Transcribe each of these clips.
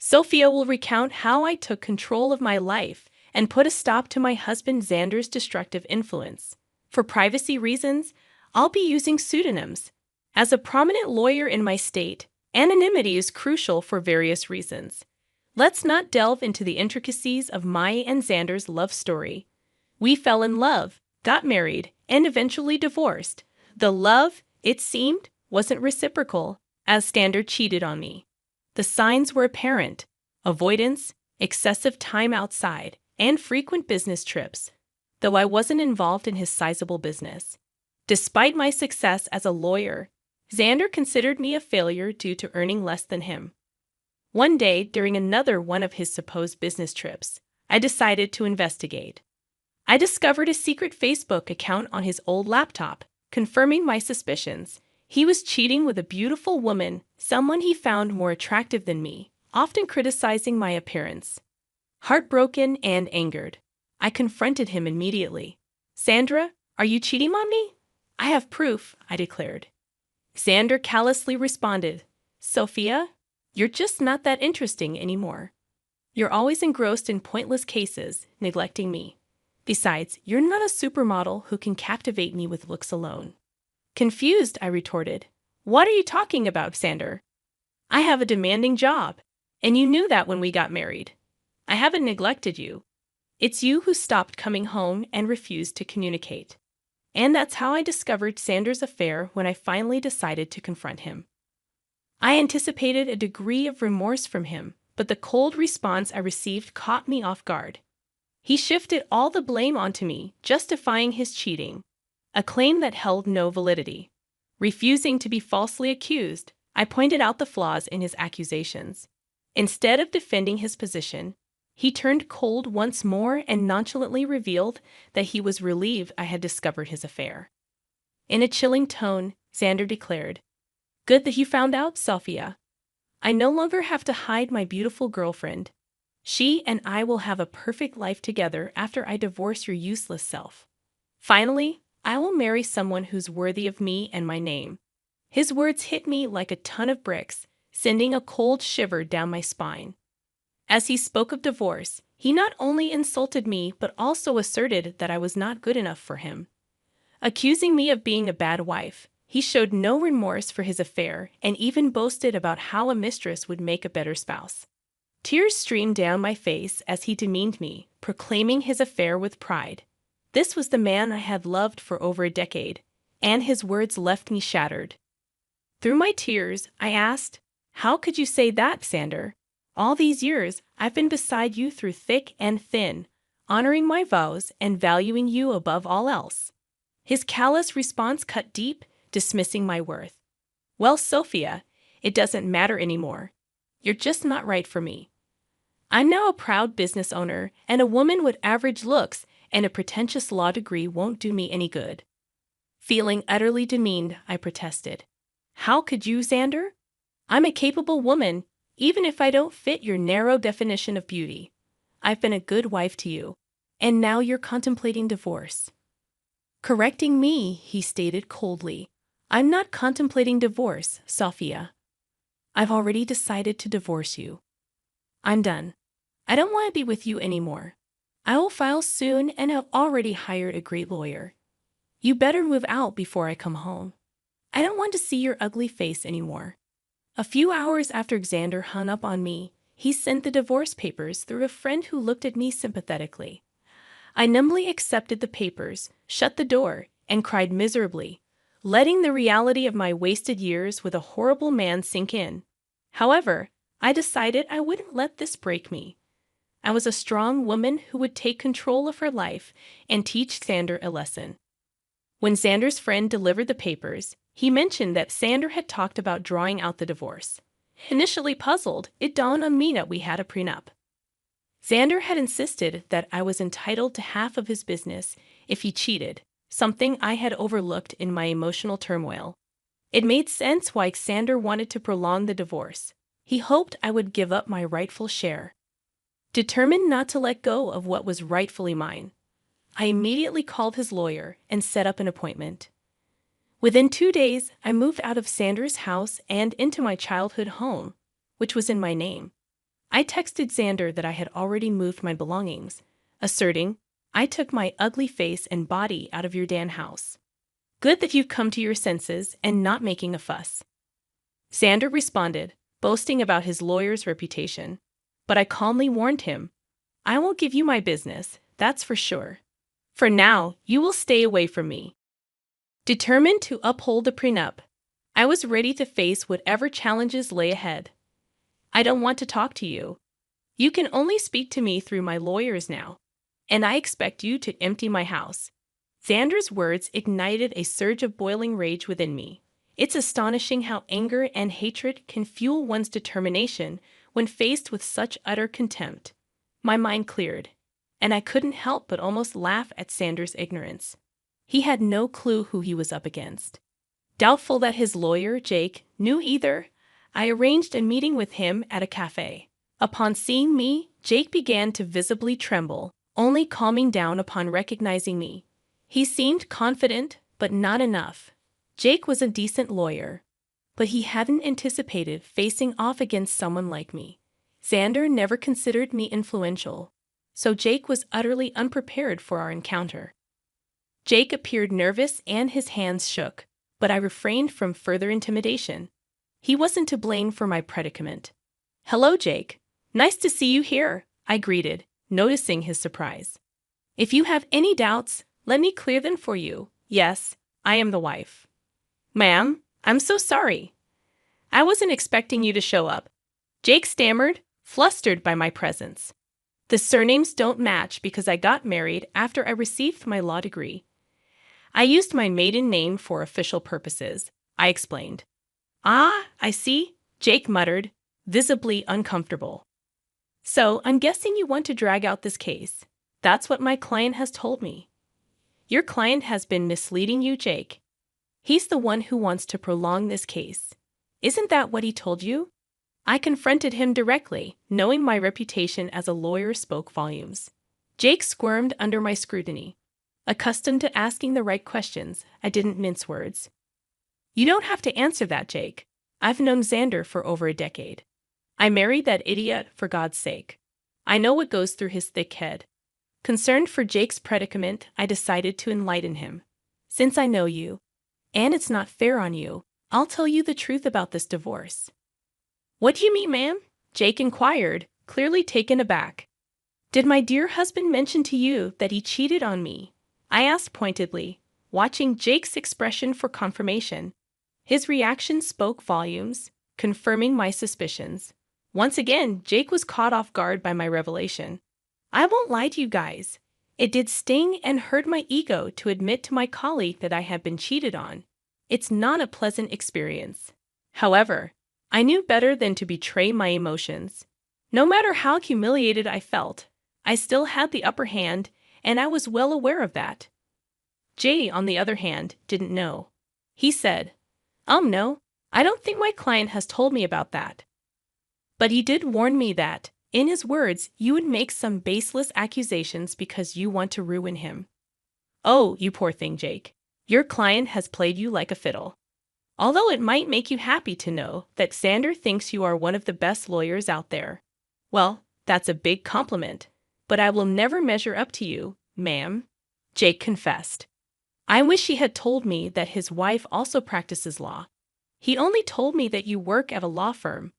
Sophia will recount how I took control of my life and put a stop to my husband Xander's destructive influence. For privacy reasons, I'll be using pseudonyms. As a prominent lawyer in my state, anonymity is crucial for various reasons. Let's not delve into the intricacies of my and Xander's love story. We fell in love, got married, and eventually divorced. The love, it seemed, wasn't reciprocal, as Xander cheated on me. The signs were apparent: avoidance, excessive time outside, and frequent business trips, though I wasn't involved in his sizable business. Despite my success as a lawyer, Xander considered me a failure due to earning less than him. One day, during another one of his supposed business trips, I decided to investigate. I discovered a secret Facebook account on his old laptop, confirming my suspicions. He was cheating with a beautiful woman, someone he found more attractive than me, often criticizing my appearance. Heartbroken and angered, I confronted him immediately. "Sandra, are you cheating on me?" "I have proof," I declared. Xander callously responded, "Sophia, you're just not that interesting anymore. You're always engrossed in pointless cases, neglecting me. Besides, you're not a supermodel who can captivate me with looks alone." Confused, I retorted, "What are you talking about, Xander? I have a demanding job, and you knew that when we got married. I haven't neglected you. It's you who stopped coming home and refused to communicate." And that's how I discovered Xander's affair when I finally decided to confront him. I anticipated a degree of remorse from him, but the cold response I received caught me off guard. He shifted all the blame onto me, justifying his cheating, a claim that held no validity. Refusing to be falsely accused, I pointed out the flaws in his accusations. Instead of defending his position, he turned cold once more and nonchalantly revealed that he was relieved I had discovered his affair. In a chilling tone, Xander declared, "Good that you found out, Sophia. I no longer have to hide my beautiful girlfriend. She and I will have a perfect life together after I divorce your useless self. Finally, I will marry someone who's worthy of me and my name." His words hit me like a ton of bricks, sending a cold shiver down my spine. As he spoke of divorce, he not only insulted me but also asserted that I was not good enough for him. Accusing me of being a bad wife, he showed no remorse for his affair and even boasted about how a mistress would make a better spouse. Tears streamed down my face as he demeaned me, proclaiming his affair with pride. This was the man I had loved for over a decade, and his words left me shattered. Through my tears, I asked, "How could you say that, Xander? All these years, I've been beside you through thick and thin, honoring my vows and valuing you above all else." His callous response cut deep, dismissing my worth. "Well, Sophia, it doesn't matter anymore. You're just not right for me. I'm now a proud business owner, and a woman with average looks and a pretentious law degree won't do me any good." Feeling utterly demeaned, I protested. "How could you, Xander? I'm a capable woman, even if I don't fit your narrow definition of beauty. I've been a good wife to you, and now you're contemplating divorce." Correcting me, he stated coldly, "I'm not contemplating divorce, Sophia. I've already decided to divorce you. I'm done. I don't want to be with you anymore. I will file soon and have already hired a great lawyer. You better move out before I come home. I don't want to see your ugly face anymore." A few hours after Xander hung up on me, he sent the divorce papers through a friend who looked at me sympathetically. I numbly accepted the papers, shut the door, and cried miserably, letting the reality of my wasted years with a horrible man sink in. However, I decided I wouldn't let this break me. I was a strong woman who would take control of her life and teach Xander a lesson. When Xander's friend delivered the papers, he mentioned that Xander had talked about drawing out the divorce. Initially puzzled, it dawned on me that we had a prenup. Xander had insisted that I was entitled to half of his business if he cheated, something I had overlooked in my emotional turmoil. It made sense why Xander wanted to prolong the divorce. He hoped I would give up my rightful share. Determined not to let go of what was rightfully mine, I immediately called his lawyer and set up an appointment. Within 2 days, I moved out of Xander's house and into my childhood home, which was in my name. I texted Xander that I had already moved my belongings, asserting, I took my ugly face and body out of your Dan house. Good that you've come to your senses and not making a fuss. Xander responded, boasting about his lawyer's reputation. But I calmly warned him, I won't give you my business, that's for sure. For now, you will stay away from me. Determined to uphold the prenup, I was ready to face whatever challenges lay ahead. I don't want to talk to you. You can only speak to me through my lawyers now, and I expect you to empty my house. Xander's words ignited a surge of boiling rage within me. It's astonishing how anger and hatred can fuel one's determination when faced with such utter contempt. My mind cleared, and I couldn't help but almost laugh at Xander's ignorance. He had no clue who he was up against. Doubtful that his lawyer, Jake, knew either, I arranged a meeting with him at a cafe. Upon seeing me, Jake began to visibly tremble, only calming down upon recognizing me. He seemed confident, but not enough. Jake was a decent lawyer, but he hadn't anticipated facing off against someone like me. Xander never considered me influential, so Jake was utterly unprepared for our encounter. Jake appeared nervous and his hands shook, but I refrained from further intimidation. He wasn't to blame for my predicament. Hello, Jake. Nice to see you here, I greeted, noticing his surprise. If you have any doubts, let me clear them for you. Yes, I am the wife. Ma'am, I'm so sorry. I wasn't expecting you to show up. Jake stammered, flustered by my presence. The surnames don't match because I got married after I received my law degree. I used my maiden name for official purposes, I explained. Ah, I see, Jake muttered, visibly uncomfortable. So, I'm guessing you want to drag out this case. That's what my client has told me. Your client has been misleading you, Jake. He's the one who wants to prolong this case. Isn't that what he told you? I confronted him directly, knowing my reputation as a lawyer spoke volumes. Jake squirmed under my scrutiny. Accustomed to asking the right questions, I didn't mince words. You don't have to answer that, Jake. I've known Xander for over a decade. I married that idiot for God's sake. I know what goes through his thick head. Concerned for Jake's predicament, I decided to enlighten him. Since I know you, and it's not fair on you, I'll tell you the truth about this divorce. What do you mean, ma'am? Jake inquired, clearly taken aback. Did my dear husband mention to you that he cheated on me? I asked pointedly, watching Jake's expression for confirmation. His reaction spoke volumes, confirming my suspicions. Once again, Jake was caught off guard by my revelation. I won't lie to you guys. It did sting and hurt my ego to admit to my colleague that I had been cheated on. It's not a pleasant experience. However, I knew better than to betray my emotions. No matter how humiliated I felt, I still had the upper hand, and I was well aware of that. Jay, on the other hand, didn't know. He said, no, I don't think my client has told me about that. But he did warn me that, in his words, you would make some baseless accusations because you want to ruin him. Oh, you poor thing, Jake. Your client has played you like a fiddle. Although it might make you happy to know that Xander thinks you are one of the best lawyers out there. Well, that's a big compliment, but I will never measure up to you, ma'am, Jake confessed. I wish he had told me that his wife also practices law. He only told me that you work at a law firm.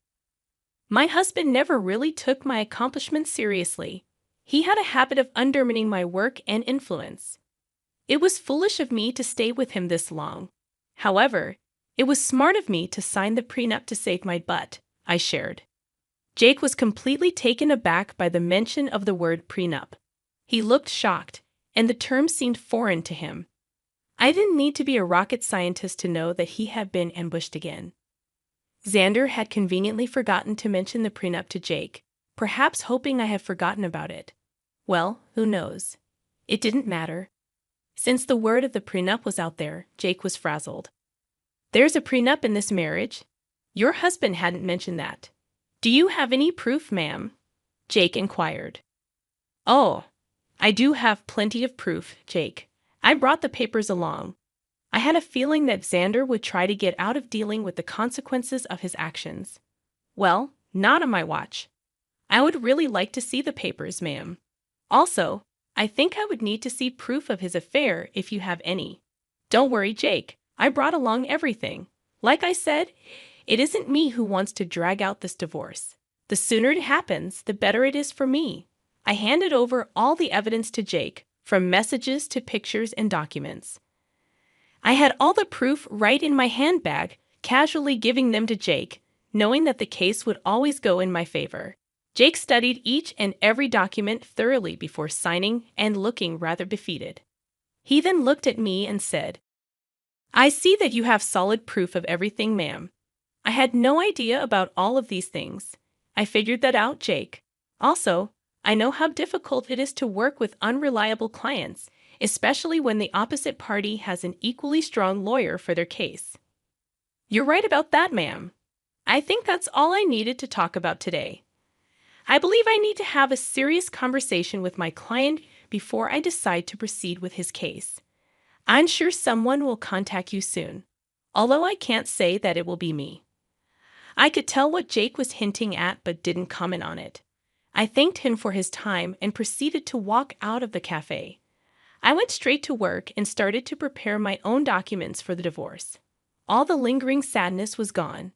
My husband never really took my accomplishments seriously. He had a habit of undermining my work and influence. It was foolish of me to stay with him this long. However, it was smart of me to sign the prenup to save my butt, I shared. Jake was completely taken aback by the mention of the word prenup. He looked shocked, and the term seemed foreign to him. I didn't need to be a rocket scientist to know that he had been ambushed again. Xander had conveniently forgotten to mention the prenup to Jake, perhaps hoping I had forgotten about it. Well, who knows? It didn't matter. Since the word of the prenup was out there, Jake was frazzled. There's a prenup in this marriage. Your husband hadn't mentioned that. Do you have any proof, ma'am? Jake inquired. Oh, I do have plenty of proof, Jake. I brought the papers along. I had a feeling that Xander would try to get out of dealing with the consequences of his actions. Well, not on my watch. I would really like to see the papers, ma'am. Also, I think I would need to see proof of his affair if you have any. Don't worry, Jake. I brought along everything. Like I said, it isn't me who wants to drag out this divorce. The sooner it happens, the better it is for me. I handed over all the evidence to Jake, from messages to pictures and documents. I had all the proof right in my handbag, casually giving them to Jake, knowing that the case would always go in my favor. Jake studied each and every document thoroughly before signing and looking rather defeated. He then looked at me and said, "I see that you have solid proof of everything, ma'am. I had no idea about all of these things. I figured that out, Jake. Also, I know how difficult it is to work with unreliable clients, especially when the opposite party has an equally strong lawyer for their case." "You're right about that, ma'am. I think that's all I needed to talk about today. I believe I need to have a serious conversation with my client before I decide to proceed with his case. I'm sure someone will contact you soon, although I can't say that it will be me." I could tell what Jake was hinting at but didn't comment on it. I thanked him for his time and proceeded to walk out of the cafe. I went straight to work and started to prepare my own documents for the divorce. All the lingering sadness was gone.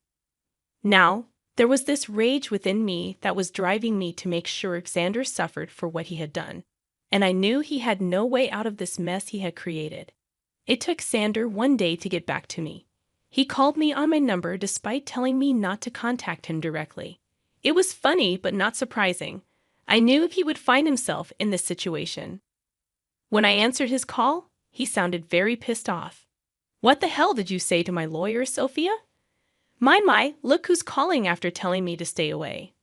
Now, there was this rage within me that was driving me to make sure Xander suffered for what he had done, and I knew he had no way out of this mess he had created. It took Xander one day to get back to me. He called me on my number despite telling me not to contact him directly. It was funny but not surprising. I knew he would find himself in this situation. When I answered his call, he sounded very pissed off. "What the hell did you say to my lawyer, Sophia?" My, look who's calling after telling me to stay away.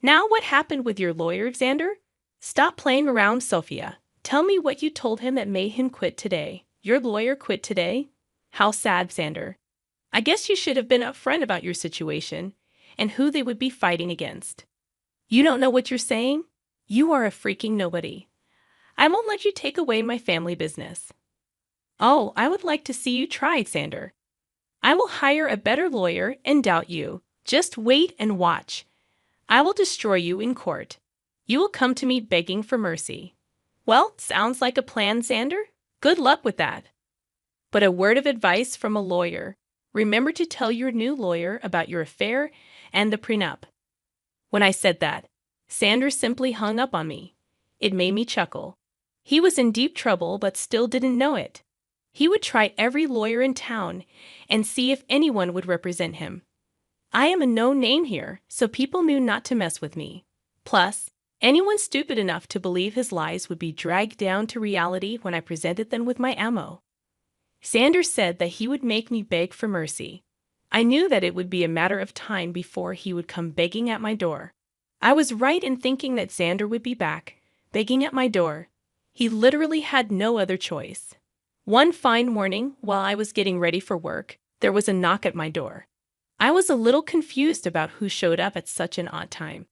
"Now what happened with your lawyer, Xander? Stop playing around, Sophia. Tell me what you told him that made him quit today. Your lawyer quit today? How sad, Xander. I guess you should have been upfront about your situation and who they would be fighting against. You don't know what you're saying? You are a freaking nobody. I won't let you take away my family business." "Oh, I would like to see you try, Xander. I will hire a better lawyer and doubt you. Just wait and watch. I will destroy you in court. You will come to me begging for mercy." "Well, sounds like a plan, Xander. Good luck with that. But a word of advice from a lawyer. Remember to tell your new lawyer about your affair and the prenup." When I said that, Xander simply hung up on me. It made me chuckle. He was in deep trouble but still didn't know it. He would try every lawyer in town and see if anyone would represent him. I am a known name here, so people knew not to mess with me. Plus, anyone stupid enough to believe his lies would be dragged down to reality when I presented them with my ammo. Xander said that he would make me beg for mercy. I knew that it would be a matter of time before he would come begging at my door. I was right in thinking that Xander would be back, begging at my door. He literally had no other choice. One fine morning, while I was getting ready for work, there was a knock at my door. I was a little confused about who showed up at such an odd time.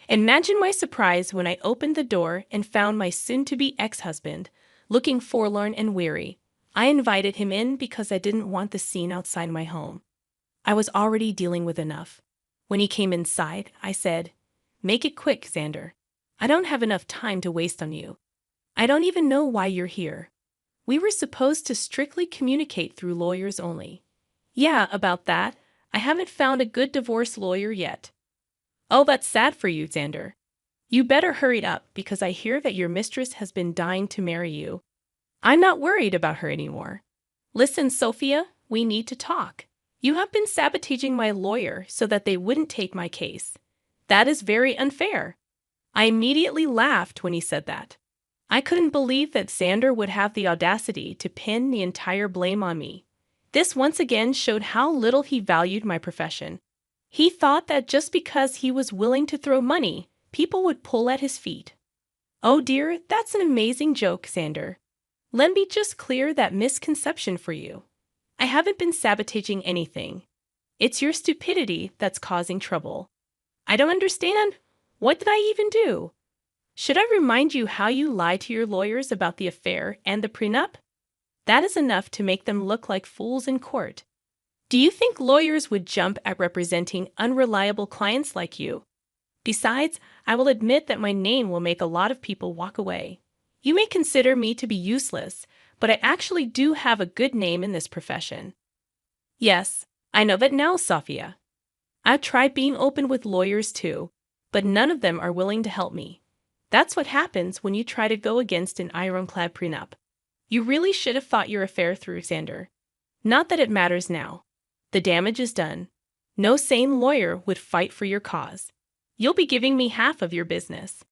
Imagine my surprise when I opened the door and found my soon-to-be ex-husband, looking forlorn and weary. I invited him in because I didn't want the scene outside my home. I was already dealing with enough. When he came inside, I said, "Make it quick, Xander. I don't have enough time to waste on you. I don't even know why you're here. We were supposed to strictly communicate through lawyers only." "Yeah, about that. I haven't found a good divorce lawyer yet." "Oh, that's sad for you, Xander. You better hurry up because I hear that your mistress has been dying to marry you. I'm not worried about her anymore. Listen, Sophia, we need to talk. You have been sabotaging my lawyer so that they wouldn't take my case. That is very unfair." I immediately laughed when he said that. I couldn't believe that Xander would have the audacity to pin the entire blame on me. This once again showed how little he valued my profession. He thought that just because he was willing to throw money, people would pull at his feet. Oh dear, that's an amazing joke, Xander. Let me just clear that misconception for you. I haven't been sabotaging anything. It's your stupidity that's causing trouble. I don't understand. What did I even do? Should I remind you how you lied to your lawyers about the affair and the prenup? That is enough to make them look like fools in court. Do you think lawyers would jump at representing unreliable clients like you? Besides, I will admit that my name will make a lot of people walk away. You may consider me to be useless, but I actually do have a good name in this profession. Yes, I know that now, Sophia. I've tried being open with lawyers too, but none of them are willing to help me. That's what happens when you try to go against an ironclad prenup. You really should have thought your affair through, Xander. Not that it matters now. The damage is done. No sane lawyer would fight for your cause. You'll be giving me half of your business.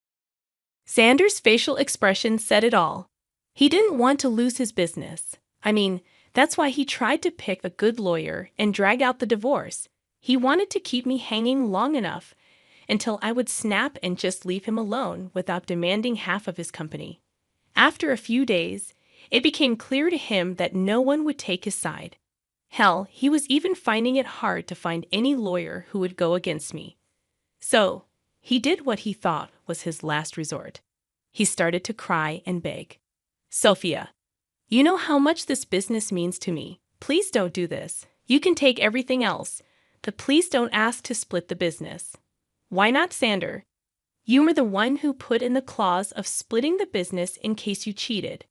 Xander's facial expression said it all. He didn't want to lose his business. I mean, that's why he tried to pick a good lawyer and drag out the divorce. He wanted to keep me hanging long enough until I would snap and just leave him alone without demanding half of his company. After a few days, it became clear to him that no one would take his side. Hell, he was even finding it hard to find any lawyer who would go against me. So, he did what he thought was his last resort. He started to cry and beg. Sophia, you know how much this business means to me. Please don't do this. You can take everything else, but please don't ask to split the business. Why not, Xander? You were the one who put in the clause of splitting the business in case you cheated.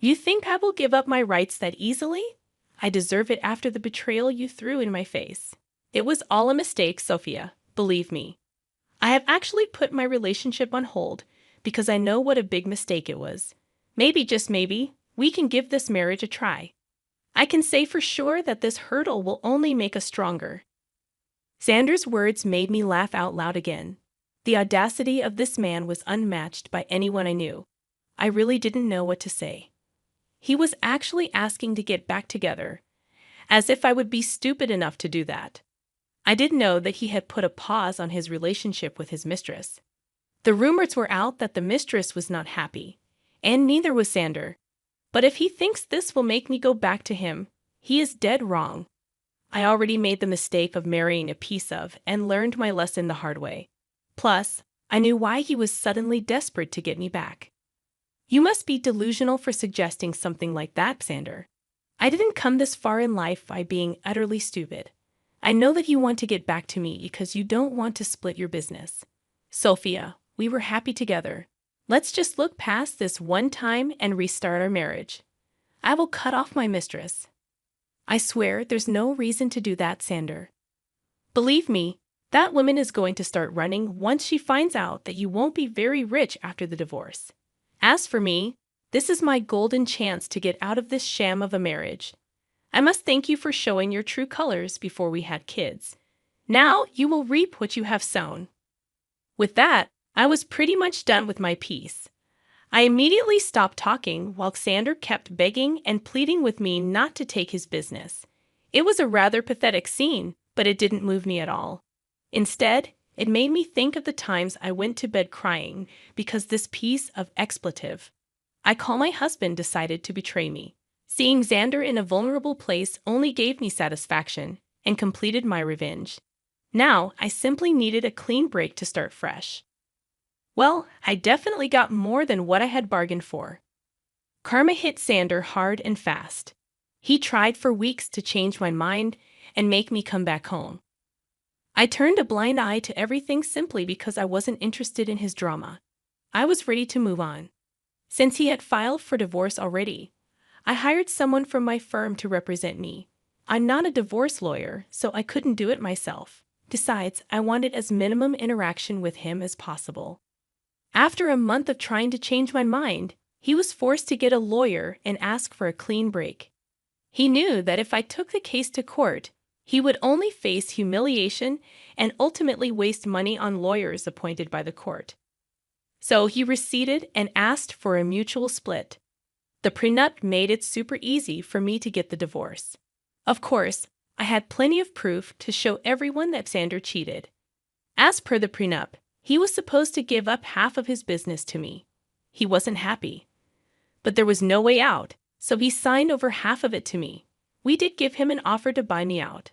You think I will give up my rights that easily? I deserve it after the betrayal you threw in my face. It was all a mistake, Sophia. Believe me. I have actually put my relationship on hold because I know what a big mistake it was. Maybe, just maybe, we can give this marriage a try. I can say for sure that this hurdle will only make us stronger. Xander's words made me laugh out loud again. The audacity of this man was unmatched by anyone I knew. I really didn't know what to say. He was actually asking to get back together, as if I would be stupid enough to do that. I did know that he had put a pause on his relationship with his mistress. The rumors were out that the mistress was not happy, and neither was Xander. But if he thinks this will make me go back to him, he is dead wrong. I already made the mistake of marrying a piece of and learned my lesson the hard way. Plus, I knew why he was suddenly desperate to get me back. You must be delusional for suggesting something like that, Xander. I didn't come this far in life by being utterly stupid. I know that you want to get back to me because you don't want to split your business. Sophia, we were happy together. Let's just look past this one time and restart our marriage. I will cut off my mistress. I swear there's no reason to do that, Xander. Believe me, that woman is going to start running once she finds out that you won't be very rich after the divorce. As for me, this is my golden chance to get out of this sham of a marriage. I must thank you for showing your true colors before we had kids. Now you will reap what you have sown. With that, I was pretty much done with my piece. I immediately stopped talking while Xander kept begging and pleading with me not to take his business. It was a rather pathetic scene, but it didn't move me at all. Instead, it made me think of the times I went to bed crying because this piece of expletive I call my husband decided to betray me. Seeing Xander in a vulnerable place only gave me satisfaction and completed my revenge. Now, I simply needed a clean break to start fresh. Well, I definitely got more than what I had bargained for. Karma hit Xander hard and fast. He tried for weeks to change my mind and make me come back home. I turned a blind eye to everything simply because I wasn't interested in his drama. I was ready to move on. Since he had filed for divorce already, I hired someone from my firm to represent me. I'm not a divorce lawyer, so I couldn't do it myself. Besides, I wanted as minimum interaction with him as possible. After a month of trying to change my mind, he was forced to get a lawyer and ask for a clean break. He knew that if I took the case to court, he would only face humiliation and ultimately waste money on lawyers appointed by the court. So he receded and asked for a mutual split. The prenup made it super easy for me to get the divorce. Of course, I had plenty of proof to show everyone that Xander cheated. As per the prenup, he was supposed to give up half of his business to me. He wasn't happy. But there was no way out, so he signed over half of it to me. We did give him an offer to buy me out,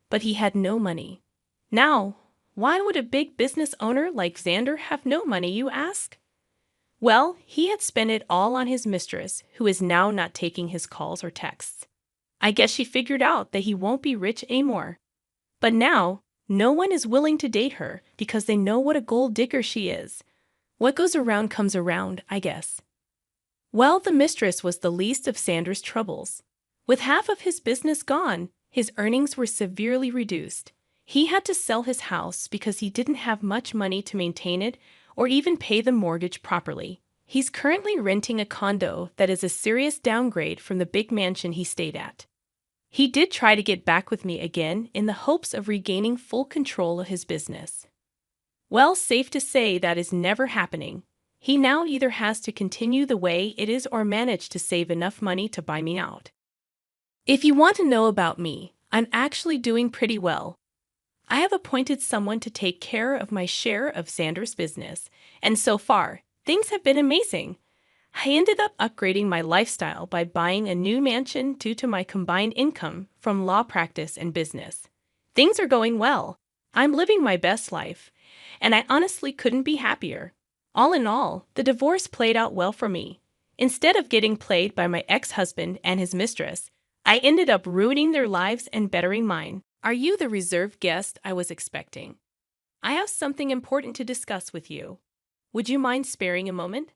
but he had no money. Now, why would a big business owner like Xander have no money, you ask? Well, he had spent it all on his mistress, who is now not taking his calls or texts. I guess she figured out that he won't be rich anymore. But now, No one is willing to date her because they know what a gold digger she is. What goes around comes around, I guess. Well, the mistress was the least of Sanders' troubles. With half of his business gone, his earnings were severely reduced. He had to sell his house because he didn't have much money to maintain it or even pay the mortgage properly. He's currently renting a condo that is a serious downgrade from the big mansion he stayed at. He did try to get back with me again in the hopes of regaining full control of his business. Well, safe to say that is never happening. He now either has to continue the way it is or manage to save enough money to buy me out. If you want to know about me, I'm actually doing pretty well. I have appointed someone to take care of my share of Sanders' business, and so far, things have been amazing. I ended up upgrading my lifestyle by buying a new mansion due to my combined income from law practice and business. Things are going well. I'm living my best life, and I honestly couldn't be happier. All in all, the divorce played out well for me. Instead of getting played by my ex-husband and his mistress, I ended up ruining their lives and bettering mine. Are you the reserved guest I was expecting? I have something important to discuss with you. Would you mind sparing a moment?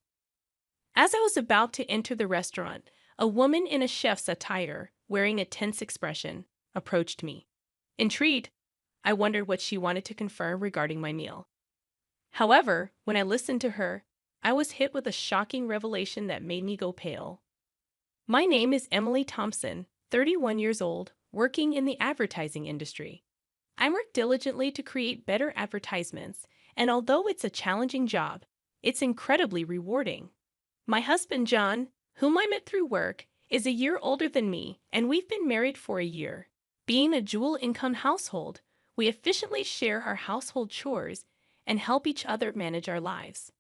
As I was about to enter the restaurant, a woman in a chef's attire, wearing a tense expression, approached me. Intrigued, I wondered what she wanted to confirm regarding my meal. However, when I listened to her, I was hit with a shocking revelation that made me go pale. My name is Emily Thompson, 31 years old, working in the advertising industry. I work diligently to create better advertisements, and although it's a challenging job, it's incredibly rewarding. My husband, John, whom I met through work, is a year older than me, and we've been married for a year. Being a dual-income household, we efficiently share our household chores and help each other manage our lives.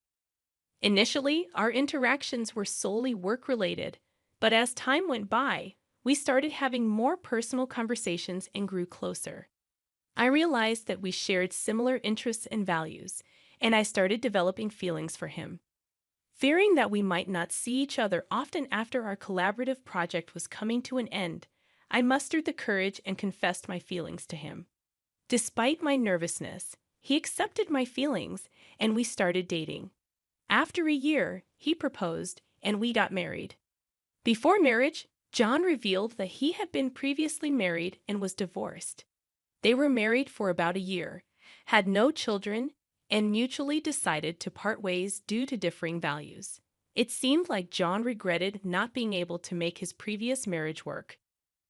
Initially, our interactions were solely work-related, but as time went by, we started having more personal conversations and grew closer. I realized that we shared similar interests and values, and I started developing feelings for him. Fearing that we might not see each other often after our collaborative project was coming to an end, I mustered the courage and confessed my feelings to him. Despite my nervousness, he accepted my feelings, and we started dating. After a year, he proposed, and we got married. Before marriage, John revealed that he had been previously married and was divorced. They were married for about a year, had no children, and mutually decided to part ways due to differing values. It seemed like John regretted not being able to make his previous marriage work.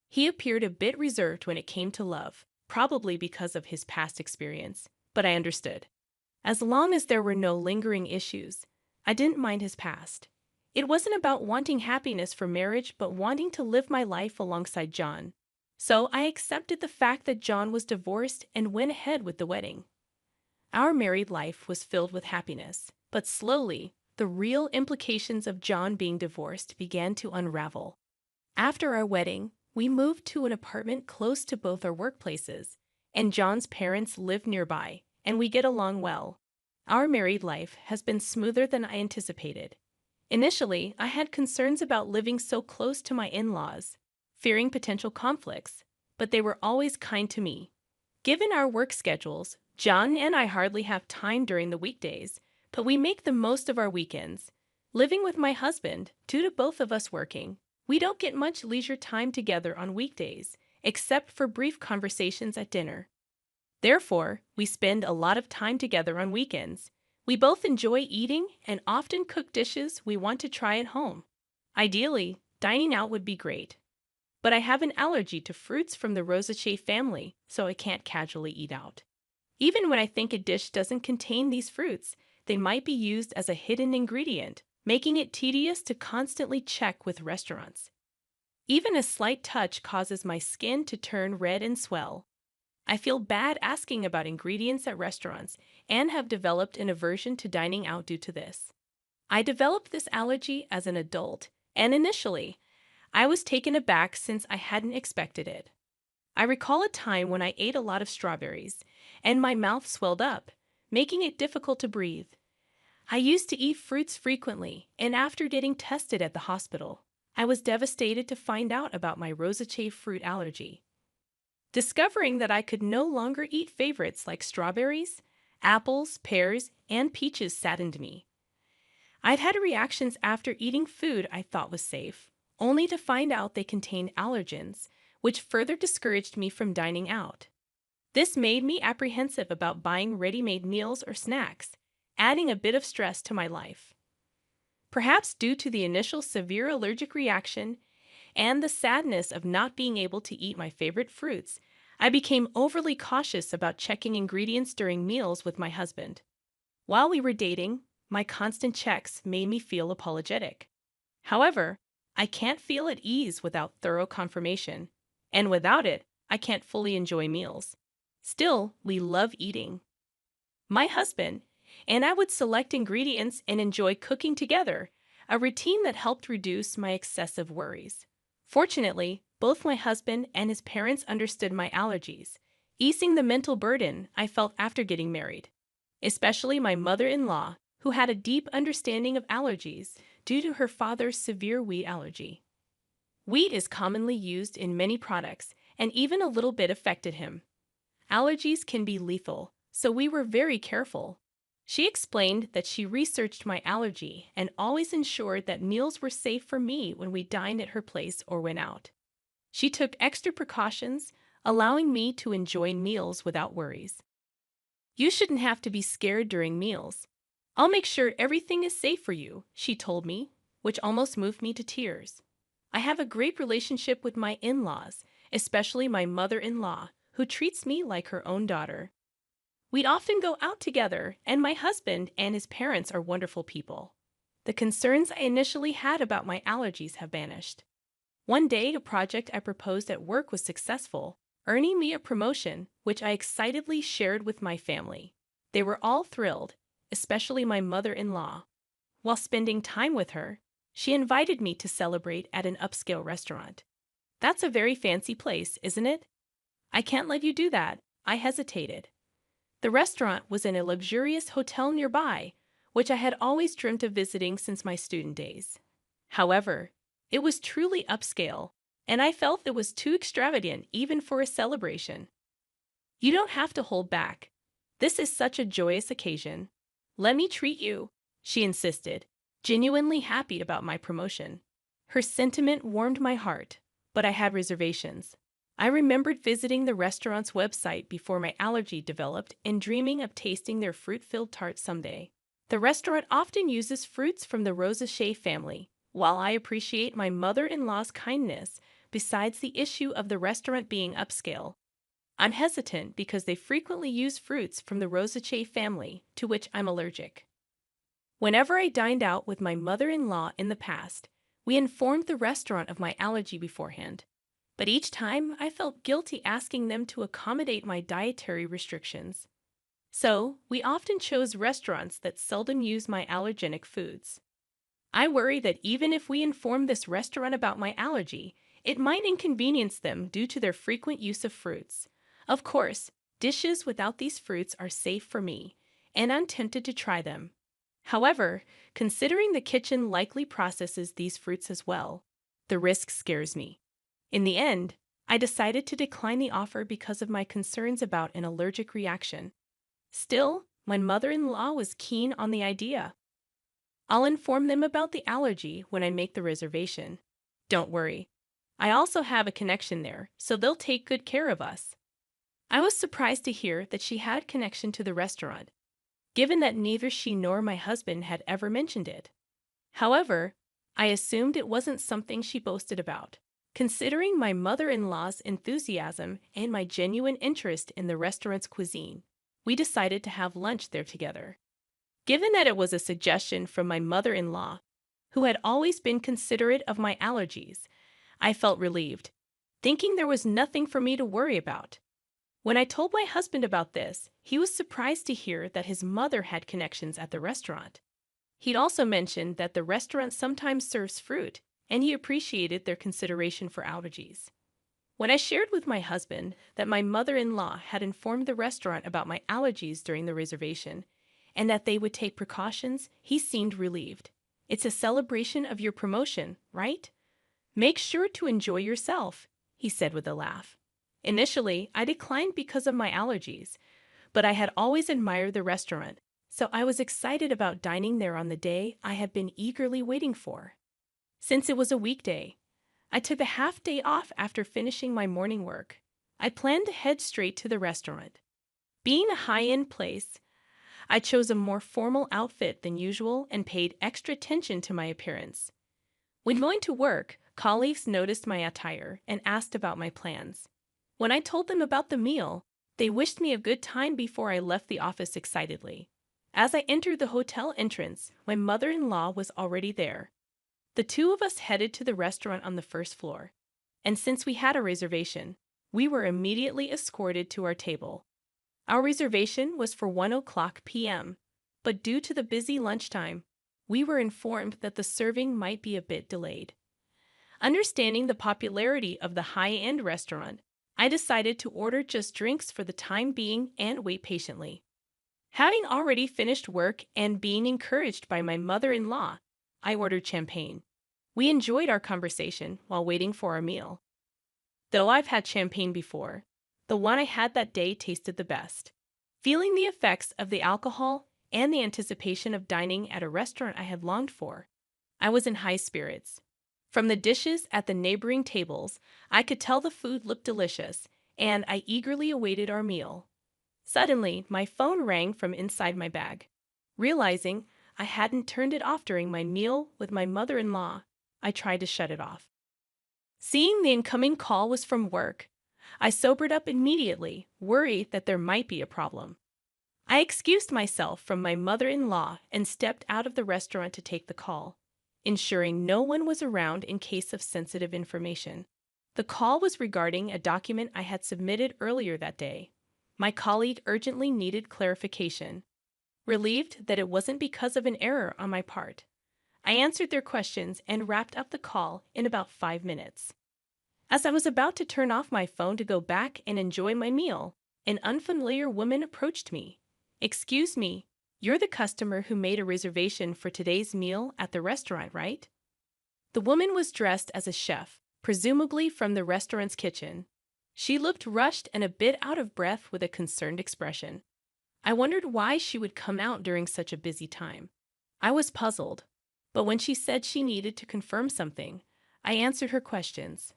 He appeared a bit reserved when it came to love, probably because of his past experience, but I understood. As long as there were no lingering issues, I didn't mind his past. It wasn't about wanting happiness for marriage, but wanting to live my life alongside John. So I accepted the fact that John was divorced and went ahead with the wedding. Our married life was filled with happiness, but slowly, the real implications of John being divorced began to unravel. After our wedding, we moved to an apartment close to both our workplaces, and John's parents live nearby, and we get along well. Our married life has been smoother than I anticipated. Initially, I had concerns about living so close to my in-laws, fearing potential conflicts, but they were always kind to me. Given our work schedules, John and I hardly have time during the weekdays, but we make the most of our weekends. Living with my husband, due to both of us working, we don't get much leisure time together on weekdays, except for brief conversations at dinner. Therefore, we spend a lot of time together on weekends. We both enjoy eating and often cook dishes we want to try at home. Ideally, dining out would be great. But I have an allergy to fruits from the Rosaceae family, so I can't casually eat out. Even when I think a dish doesn't contain these fruits, they might be used as a hidden ingredient, making it tedious to constantly check with restaurants. Even a slight touch causes my skin to turn red and swell. I feel bad asking about ingredients at restaurants and have developed an aversion to dining out due to this. I developed this allergy as an adult, and initially, I was taken aback since I hadn't expected it. I recall a time when I ate a lot of strawberries, and my mouth swelled up, making it difficult to breathe. I used to eat fruits frequently, and after getting tested at the hospital, I was devastated to find out about my Rosaceae fruit allergy. Discovering that I could no longer eat favorites like strawberries, apples, pears, and peaches saddened me. I'd had reactions after eating food I thought was safe, only to find out they contained allergens, which further discouraged me from dining out. This made me apprehensive about buying ready-made meals or snacks, adding a bit of stress to my life. Perhaps due to the initial severe allergic reaction and the sadness of not being able to eat my favorite fruits, I became overly cautious about checking ingredients during meals with my husband. While we were dating, my constant checks made me feel apologetic. However, I can't feel at ease without thorough confirmation, and without it, I can't fully enjoy meals. Still, we love eating. My husband and I would select ingredients and enjoy cooking together, a routine that helped reduce my excessive worries. Fortunately, both my husband and his parents understood my allergies, easing the mental burden I felt after getting married. Especially my mother-in-law, who had a deep understanding of allergies due to her father's severe wheat allergy. Wheat is commonly used in many products, and even a little bit affected him. Allergies can be lethal, so we were very careful. She explained that she researched my allergy and always ensured that meals were safe for me when we dined at her place or went out. She took extra precautions, allowing me to enjoy meals without worries. You shouldn't have to be scared during meals. I'll make sure everything is safe for you, she told me, which almost moved me to tears. I have a great relationship with my in-laws, especially my mother-in-law, who treats me like her own daughter. We'd often go out together, and my husband and his parents are wonderful people. The concerns I initially had about my allergies have vanished. One day, a project I proposed at work was successful, earning me a promotion, which I excitedly shared with my family. They were all thrilled, especially my mother-in-law. While spending time with her, she invited me to celebrate at an upscale restaurant. That's a very fancy place, isn't it? I can't let you do that, I hesitated. The restaurant was in a luxurious hotel nearby, which I had always dreamt of visiting since my student days. However, it was truly upscale, and I felt it was too extravagant even for a celebration. You don't have to hold back. This is such a joyous occasion. Let me treat you, she insisted, genuinely happy about my promotion. Her sentiment warmed my heart, but I had reservations. I remembered visiting the restaurant's website before my allergy developed and dreaming of tasting their fruit-filled tart someday. The restaurant often uses fruits from the Rosacea family. While I appreciate my mother-in-law's kindness, besides the issue of the restaurant being upscale, I'm hesitant because they frequently use fruits from the Rosacea family, to which I'm allergic. Whenever I dined out with my mother-in-law in the past, we informed the restaurant of my allergy beforehand. But each time I felt guilty asking them to accommodate my dietary restrictions. So, we often chose restaurants that seldom use my allergenic foods. I worry that even if we inform this restaurant about my allergy, it might inconvenience them due to their frequent use of fruits. Of course, dishes without these fruits are safe for me, and I'm tempted to try them. However, considering the kitchen likely processes these fruits as well, the risk scares me. In the end, I decided to decline the offer because of my concerns about an allergic reaction. Still, my mother-in-law was keen on the idea. I'll inform them about the allergy when I make the reservation. Don't worry. I also have a connection there, so they'll take good care of us. I was surprised to hear that she had connection to the restaurant, given that neither she nor my husband had ever mentioned it. However, I assumed it wasn't something she boasted about. Considering my mother-in-law's enthusiasm and my genuine interest in the restaurant's cuisine, we decided to have lunch there together. Given that it was a suggestion from my mother-in-law, who had always been considerate of my allergies, I felt relieved, thinking there was nothing for me to worry about. When I told my husband about this, he was surprised to hear that his mother had connections at the restaurant. He'd also mentioned that the restaurant sometimes serves fruit, and he appreciated their consideration for allergies. When I shared with my husband that my mother-in-law had informed the restaurant about my allergies during the reservation, and that they would take precautions, he seemed relieved. It's a celebration of your promotion, right? Make sure to enjoy yourself, he said with a laugh. Initially, I declined because of my allergies, but I had always admired the restaurant, so I was excited about dining there on the day I had been eagerly waiting for. Since it was a weekday, I took a half day off after finishing my morning work. I planned to head straight to the restaurant. Being a high-end place, I chose a more formal outfit than usual and paid extra attention to my appearance. When going to work, colleagues noticed my attire and asked about my plans. When I told them about the meal, they wished me a good time before I left the office excitedly. As I entered the hotel entrance, my mother-in-law was already there. The two of us headed to the restaurant on the first floor, and since we had a reservation, we were immediately escorted to our table. Our reservation was for 1 p.m., but due to the busy lunchtime, we were informed that the serving might be a bit delayed. Understanding the popularity of the high-end restaurant, I decided to order just drinks for the time being and wait patiently. Having already finished work and being encouraged by my mother-in-law, I ordered champagne. We enjoyed our conversation while waiting for our meal. Though I've had champagne before, the one I had that day tasted the best. Feeling the effects of the alcohol and the anticipation of dining at a restaurant I had longed for, I was in high spirits. From the dishes at the neighboring tables, I could tell the food looked delicious, and I eagerly awaited our meal. Suddenly, my phone rang from inside my bag. Realizing I hadn't turned it off during my meal with my mother-in-law, I tried to shut it off. Seeing the incoming call was from work, I sobered up immediately, worried that there might be a problem. I excused myself from my mother-in-law and stepped out of the restaurant to take the call, ensuring no one was around in case of sensitive information. The call was regarding a document I had submitted earlier that day. My colleague urgently needed clarification. Relieved that it wasn't because of an error on my part, I answered their questions and wrapped up the call in about 5 minutes. As I was about to turn off my phone to go back and enjoy my meal, an unfamiliar woman approached me. "Excuse me, you're the customer who made a reservation for today's meal at the restaurant, right?" The woman was dressed as a chef, presumably from the restaurant's kitchen. She looked rushed and a bit out of breath with a concerned expression. I wondered why she would come out during such a busy time. I was puzzled, but when she said she needed to confirm something, I answered her questions.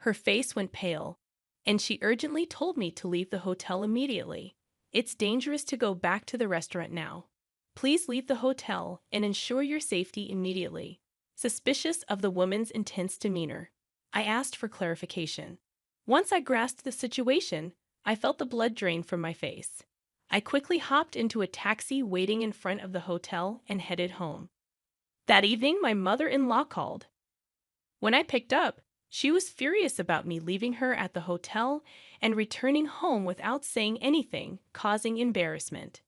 Her face went pale, and she urgently told me to leave the hotel immediately. "It's dangerous to go back to the restaurant now. Please leave the hotel and ensure your safety immediately." Suspicious of the woman's intense demeanor, I asked for clarification. Once I grasped the situation, I felt the blood drain from my face. I quickly hopped into a taxi waiting in front of the hotel and headed home. That evening, my mother-in-law called. When I picked up, she was furious about me leaving her at the hotel and returning home without saying anything, causing embarrassment.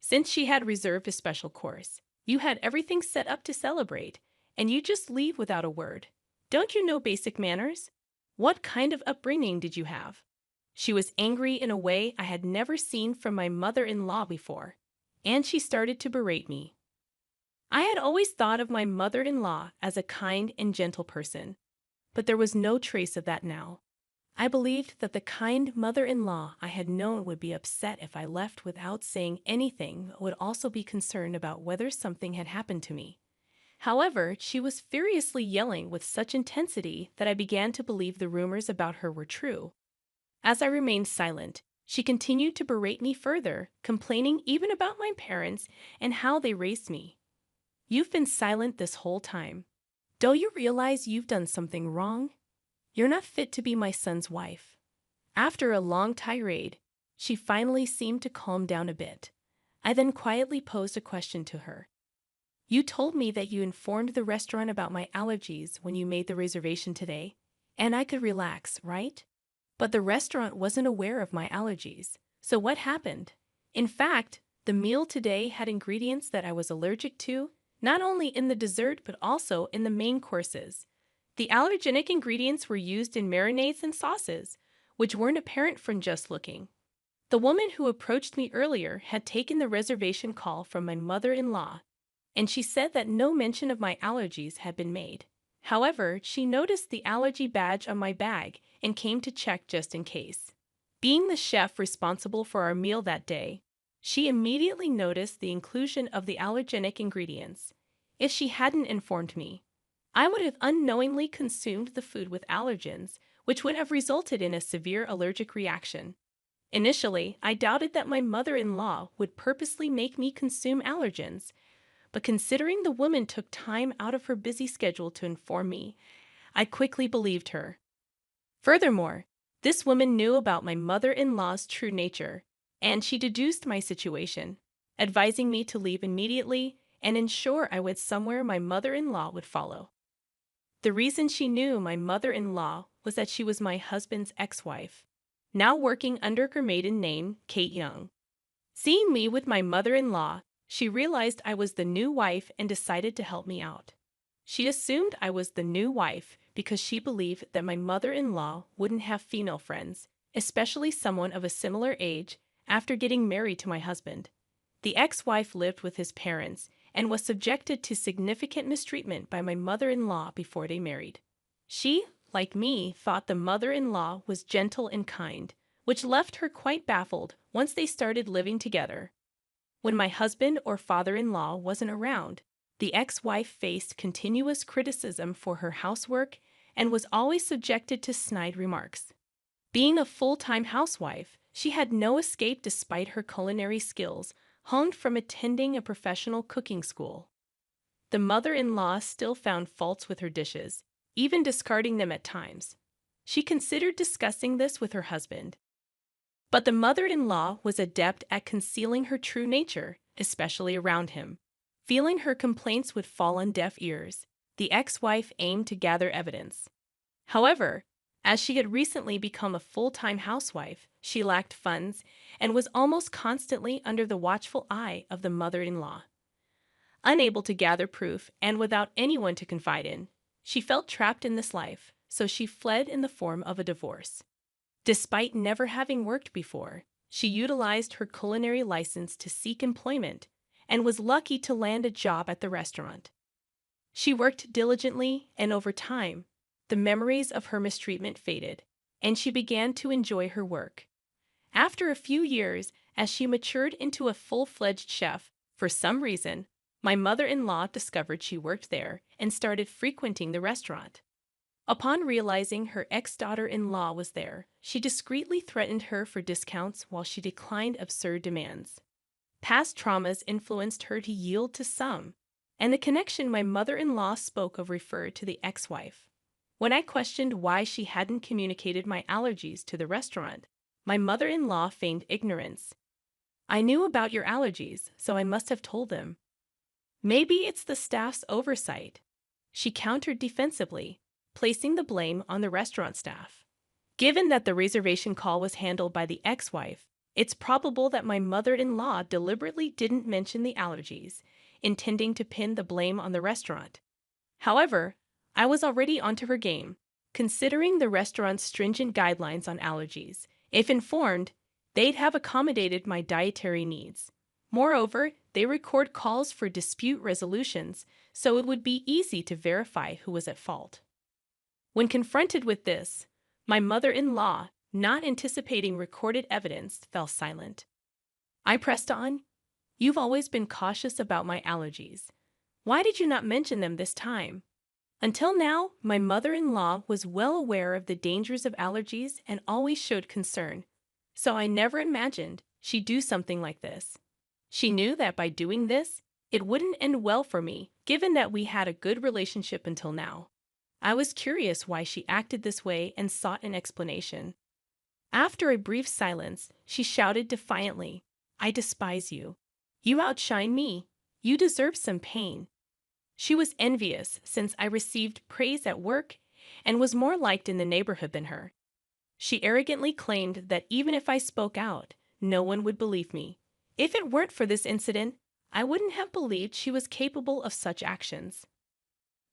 Since she had reserved a special course, you had everything set up to celebrate, and you just leave without a word. Don't you know basic manners? What kind of upbringing did you have? She was angry in a way I had never seen from my mother-in-law before, and she started to berate me. I had always thought of my mother-in-law as a kind and gentle person, but there was no trace of that now. I believed that the kind mother-in-law I had known would be upset if I left without saying anything, but would also be concerned about whether something had happened to me. However, she was furiously yelling with such intensity that I began to believe the rumors about her were true. As I remained silent, she continued to berate me further, complaining even about my parents and how they raised me. "You've been silent this whole time. Don't you realize you've done something wrong? You're not fit to be my son's wife." After a long tirade, she finally seemed to calm down a bit. I then quietly posed a question to her. "You told me that you informed the restaurant about my allergies when you made the reservation today, and I could relax, right? But the restaurant wasn't aware of my allergies. So what happened? In fact, the meal today had ingredients that I was allergic to, not only in the dessert but also in the main courses. The allergenic ingredients were used in marinades and sauces, which weren't apparent from just looking." The woman who approached me earlier had taken the reservation call from my mother-in-law, and she said that no mention of my allergies had been made. However, she noticed the allergy badge on my bag and came to check just in case. Being the chef responsible for our meal that day, she immediately noticed the inclusion of the allergenic ingredients. If she hadn't informed me, I would have unknowingly consumed the food with allergens, which would have resulted in a severe allergic reaction. Initially, I doubted that my mother-in-law would purposely make me consume allergens, but considering the woman took time out of her busy schedule to inform me, I quickly believed her. Furthermore, this woman knew about my mother-in-law's true nature, and she deduced my situation, advising me to leave immediately and ensure I went somewhere my mother-in-law would follow. The reason she knew my mother-in-law was that she was my husband's ex-wife, now working under her maiden name, Kate Young. Seeing me with my mother-in-law, she realized I was the new wife and decided to help me out. She assumed I was the new wife because she believed that my mother-in-law wouldn't have female friends, especially someone of a similar age, after getting married to my husband. The ex-wife lived with his parents and was subjected to significant mistreatment by my mother-in-law before they married. She, like me, thought the mother-in-law was gentle and kind, which left her quite baffled once they started living together. When my husband or father-in-law wasn't around, the ex-wife faced continuous criticism for her housework and was always subjected to snide remarks. Being a full-time housewife, she had no escape despite her culinary skills, honed from attending a professional cooking school. The mother-in-law still found faults with her dishes, even discarding them at times. She considered discussing this with her husband. But the mother-in-law was adept at concealing her true nature, especially around him. Feeling her complaints would fall on deaf ears, the ex-wife aimed to gather evidence. However, as she had recently become a full-time housewife, she lacked funds and was almost constantly under the watchful eye of the mother-in-law. Unable to gather proof and without anyone to confide in, she felt trapped in this life, so she fled in the form of a divorce. Despite never having worked before, she utilized her culinary license to seek employment and was lucky to land a job at the restaurant. She worked diligently, and over time, the memories of her mistreatment faded, and she began to enjoy her work. After a few years, as she matured into a full-fledged chef, for some reason, my mother-in-law discovered she worked there and started frequenting the restaurant. Upon realizing her ex-daughter-in-law was there, she discreetly threatened her for discounts while she declined absurd demands. Past traumas influenced her to yield to some, and the connection my mother-in-law spoke of referred to the ex-wife. When I questioned why she hadn't communicated my allergies to the restaurant, my mother-in-law feigned ignorance. "I knew about your allergies, so I must have told them." "Maybe it's the staff's oversight," she countered defensively, placing the blame on the restaurant staff. Given that the reservation call was handled by the ex-wife, it's probable that my mother-in-law deliberately didn't mention the allergies, intending to pin the blame on the restaurant. However, I was already onto her game, considering the restaurant's stringent guidelines on allergies. If informed, they'd have accommodated my dietary needs. Moreover, they record calls for dispute resolutions, so it would be easy to verify who was at fault. When confronted with this, my mother-in-law, not anticipating recorded evidence, fell silent. I pressed on. "You've always been cautious about my allergies. Why did you not mention them this time?" Until now, my mother-in-law was well aware of the dangers of allergies and always showed concern, so I never imagined she'd do something like this. She knew that by doing this, it wouldn't end well for me, given that we had a good relationship until now. I was curious why she acted this way and sought an explanation. After a brief silence, she shouted defiantly, "I despise you. You outshine me. You deserve some pain." She was envious since I received praise at work and was more liked in the neighborhood than her. She arrogantly claimed that even if I spoke out, no one would believe me. If it weren't for this incident, I wouldn't have believed she was capable of such actions.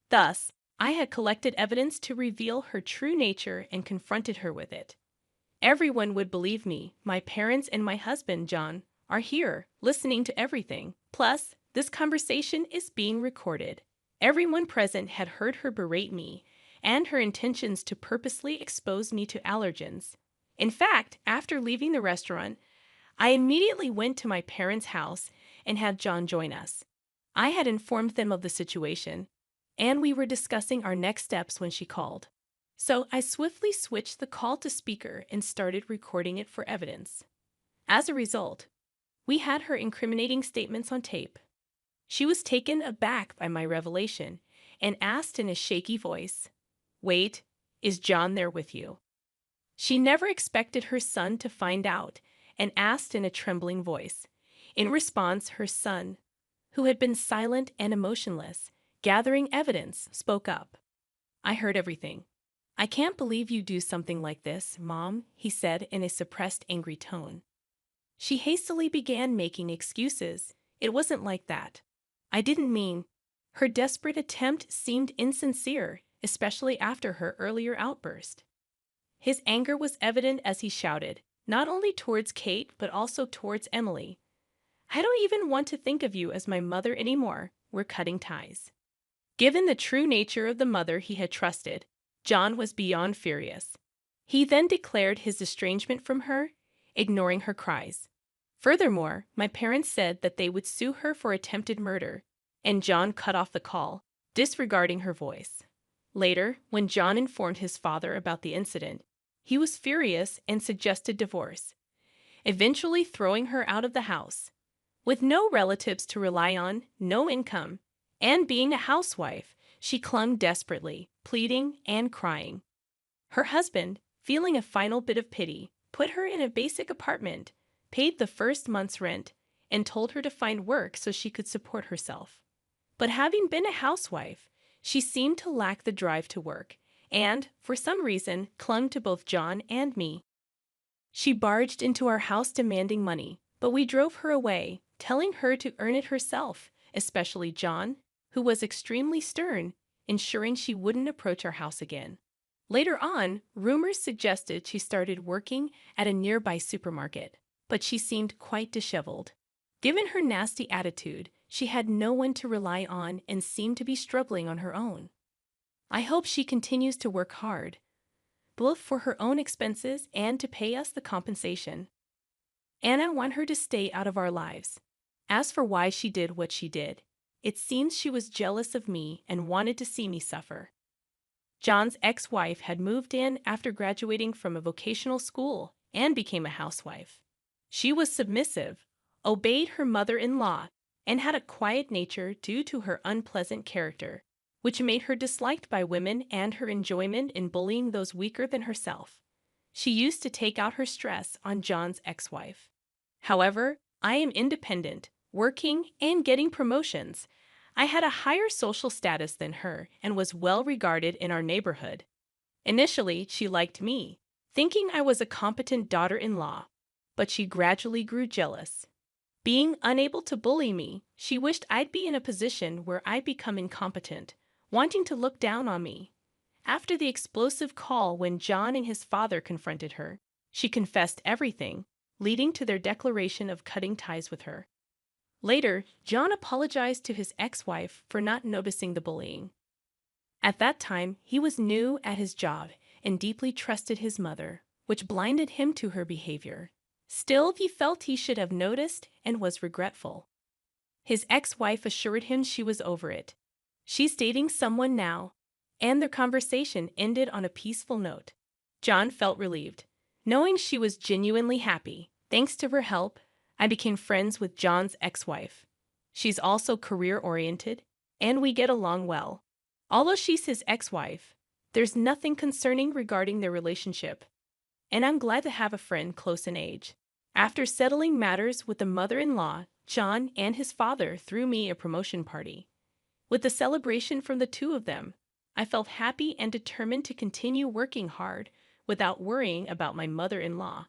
Thus, I had collected evidence to reveal her true nature and confronted her with it. Everyone would believe me. My parents and my husband, John, are here, listening to everything. Plus, this conversation is being recorded. Everyone present had heard her berate me and her intentions to purposely expose me to allergens. In fact, after leaving the restaurant, I immediately went to my parents' house and had John join us. I had informed them of the situation, and we were discussing our next steps when she called. So I swiftly switched the call to speaker and started recording it for evidence. As a result, we had her incriminating statements on tape. She was taken aback by my revelation and asked in a shaky voice, "Wait, is John there with you?" She never expected her son to find out and asked in a trembling voice. In response, her son, who had been silent and emotionless, gathering evidence, spoke up. "I heard everything. I can't believe you do something like this, Mom," he said in a suppressed, angry tone. She hastily began making excuses. "It wasn't like that. I didn't mean." Her desperate attempt seemed insincere, especially after her earlier outburst. His anger was evident as he shouted, not only towards Kate but also towards Emily. "I don't even want to think of you as my mother anymore. We're cutting ties." Given the true nature of the mother he had trusted, John was beyond furious. He then declared his estrangement from her, ignoring her cries. Furthermore, my parents said that they would sue her for attempted murder, and John cut off the call, disregarding her voice. Later, when John informed his father about the incident, he was furious and suggested divorce, eventually throwing her out of the house. With no relatives to rely on, no income, and being a housewife, she clung desperately, pleading and crying. Her husband, feeling a final bit of pity, put her in a basic apartment, paid the first month's rent, and told her to find work so she could support herself. But having been a housewife, she seemed to lack the drive to work, and, for some reason, clung to both John and me. She barged into our house demanding money, but we drove her away, telling her to earn it herself, especially John, who was extremely stern, ensuring she wouldn't approach our house again. Later on, rumors suggested she started working at a nearby supermarket, but she seemed quite disheveled. Given her nasty attitude, she had no one to rely on and seemed to be struggling on her own. I hope she continues to work hard, both for her own expenses and to pay us the compensation. And I want her to stay out of our lives. As for why she did what she did, it seems she was jealous of me and wanted to see me suffer. John's ex-wife had moved in after graduating from a vocational school and became a housewife. She was submissive, obeyed her mother-in-law, and had a quiet nature due to her unpleasant character, which made her disliked by women and her enjoyment in bullying those weaker than herself. She used to take out her stress on John's ex-wife. However, I am independent, working, and getting promotions. I had a higher social status than her and was well regarded in our neighborhood. Initially, she liked me, thinking I was a competent daughter-in-law, but she gradually grew jealous. Being unable to bully me, she wished I'd be in a position where I'd become incompetent, wanting to look down on me. After the explosive call when John and his father confronted her, she confessed everything, leading to their declaration of cutting ties with her. Later, John apologized to his ex-wife for not noticing the bullying. At that time, he was new at his job and deeply trusted his mother, which blinded him to her behavior. Still, he felt he should have noticed and was regretful. His ex-wife assured him she was over it. She's dating someone now, and their conversation ended on a peaceful note. John felt relieved, knowing she was genuinely happy. Thanks to her help, I became friends with John's ex-wife. She's also career-oriented, and we get along well. Although she's his ex-wife, there's nothing concerning regarding their relationship, and I'm glad to have a friend close in age. After settling matters with the mother-in-law, John and his father threw me a promotion party. With the celebration from the two of them, I felt happy and determined to continue working hard without worrying about my mother-in-law.